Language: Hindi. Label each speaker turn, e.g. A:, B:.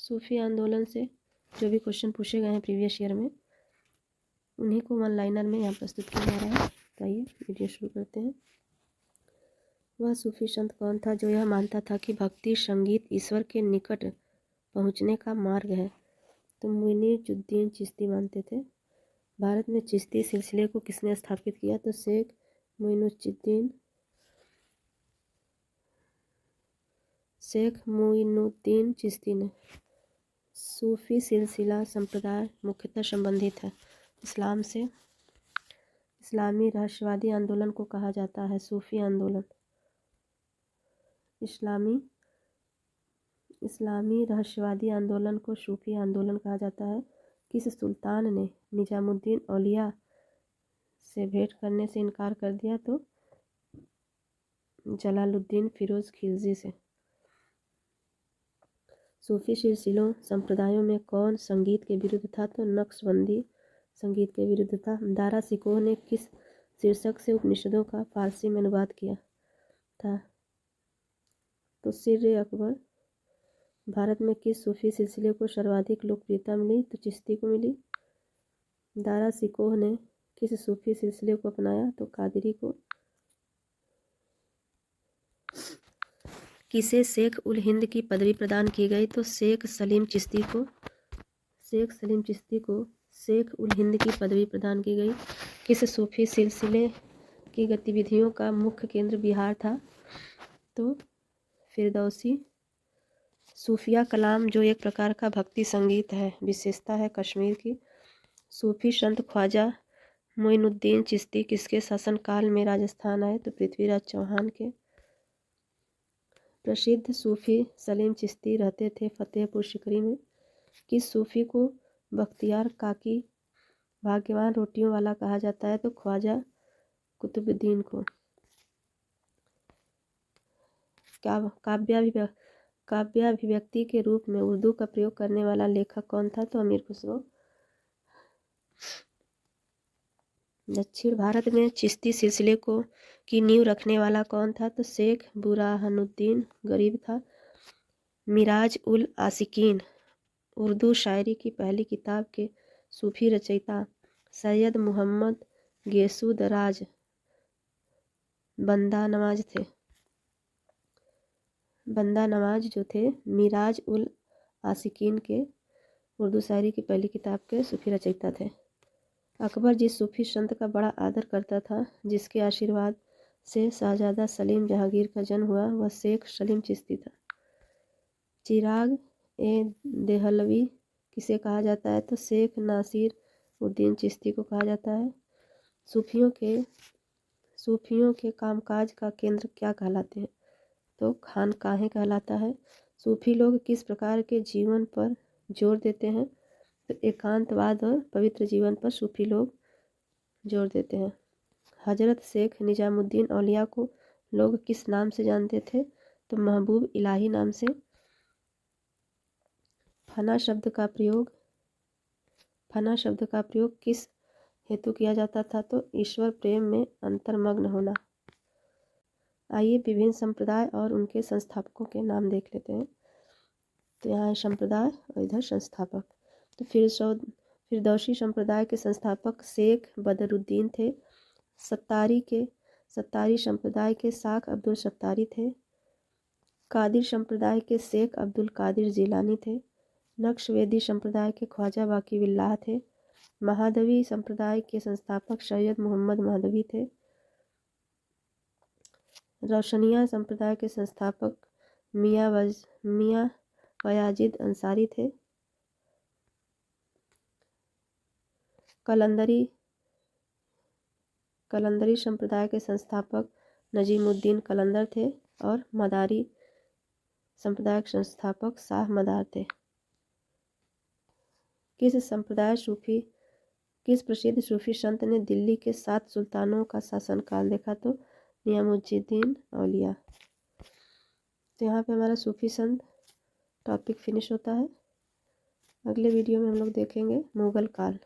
A: सूफी आंदोलन से जो भी क्वेश्चन पूछे गए हैं प्रीवियस ईयर में, उन्हीं को वन लाइनर में यहाँ प्रस्तुत किया जा रहा है। तो आइए वीडियो शुरू करते हैं। वह सूफी संत कौन था जो यह मानता था कि भक्ति संगीत ईश्वर के निकट पहुँचने का मार्ग है? तो मुइनुद्दीन चिश्ती मानते थे। भारत में चिश्ती सिलसिले को किसने स्थापित किया? तो शेख मुइनुद्दीन चिश्ती ने। सूफी सिलसिला संप्रदाय मुख्यतः संबंधित है इस्लाम से। इस्लामी रहस्यवादी आंदोलन को कहा जाता है सूफी आंदोलन। इस्लामी रहस्यवादी आंदोलन को सूफी आंदोलन कहा जाता है। किस सुल्तान ने निजामुद्दीन औलिया से भेंट करने से इनकार कर दिया? तो जलालुद्दीन फिरोज खिलजी से। सूफी सिलसिलों संप्रदायों में कौन संगीत के विरुद्ध था? तो नक्शबंदी संगीत के विरुद्ध था। दारा सिकोह ने किस शीर्षक से उपनिषदों का फारसी में अनुवाद किया था? तो सिर्र अकबर। भारत में किस सूफी सिलसिले को सर्वाधिक लोकप्रियता मिली? तो चिश्ती को मिली। दारा सिकोह ने किस सूफी सिलसिले को अपनाया? तो कादरी को। किसे शेख उल हिंद की पदवी प्रदान की गई? तो शेख सलीम चिश्ती को शेख उल हिंद की पदवी प्रदान की गई। किस सूफी सिलसिले की गतिविधियों का मुख्य केंद्र बिहार था? तो फिरदौसी। सूफिया कलाम जो एक प्रकार का भक्ति संगीत है, विशेषता है कश्मीर की। सूफी संत ख्वाजा मुइनुद्दीन चिश्ती किसके शासनकाल में राजस्थान आए? तो पृथ्वीराज चौहान के। प्रसिद्ध सूफी सलीम चिश्ती रहते थे फतेहपुर सिकरी में। किस सूफी को बख्तियार काकी भाग्यवान रोटियों वाला कहा जाता है? तो ख्वाजा कुतुबुद्दीन को। काव्याभिव्यक्ति के रूप में उर्दू का प्रयोग करने वाला लेखक कौन था? तो अमीर खुसरो। दक्षिण भारत में चिश्ती सिलसिले की नींव रखने वाला कौन था? तो शेख बुरहानुद्दीन गरीब था। मिराज उल आशिकीन उर्दू शायरी की पहली किताब के सूफी रचयिता सैयद मुहम्मद गेसुदराज बंदा नवाज जो थे मिराज उल आशिकीन के उर्दू शायरी की पहली किताब के सूफी रचयिता थे। अकबर जिस सूफी संत का बड़ा आदर करता था, जिसके आशीर्वाद से शाहजादा सलीम जहांगीर का जन्म हुआ, वह शेख सलीम चिश्ती था। चिराग ए देहलवी किसे कहा जाता है? तो शेख नासिर उद्दीन चिश्ती को कहा जाता है। सूफियों के कामकाज का केंद्र क्या कहलाते हैं? तो खानकाहें कहलाता है। सूफी लोग किस प्रकार के जीवन पर जोर देते हैं? तो एकांतवाद और पवित्र जीवन पर सूफी लोग जोर देते हैं। हजरत शेख निजामुद्दीन औलिया को लोग किस नाम से जानते थे? तो महबूब इलाही नाम से। फना शब्द का प्रयोग किस हेतु किया जाता था? तो ईश्वर प्रेम में अंतर्मग्न होना। आइए विभिन्न संप्रदाय और उनके संस्थापकों के नाम देख लेते हैं। तो यहाँ है संप्रदाय और इधर संस्थापक। तो फिरदौसी संप्रदाय के संस्थापक शेख बदरुद्दीन थे। सत्तारी संप्रदाय के शाख अब्दुल सत्तारी थे। कादिर संप्रदाय के शेख अब्दुल कादिर जिलानी थे। नक्शवेदी संप्रदाय के ख्वाजा वाकिबिल्लाह थे। महादवी संप्रदाय के संस्थापक सैयद मोहम्मद महादवी थे। रोशनिया संप्रदाय के संस्थापक मियाँ वयाजिद अंसारी थे। कलंदरी संप्रदाय के संस्थापक नजीमुद्दीन कलंदर थे और मदारी संप्रदाय के संस्थापक शाह मदार थे। किस प्रसिद्ध सूफी संत ने दिल्ली के 7 सुल्तानों का शासनकाल देखा? तो निजामुद्दीन औलिया। तो यहाँ पे हमारा सूफी संत टॉपिक फिनिश होता है। अगले वीडियो में हम लोग देखेंगे मुगल काल।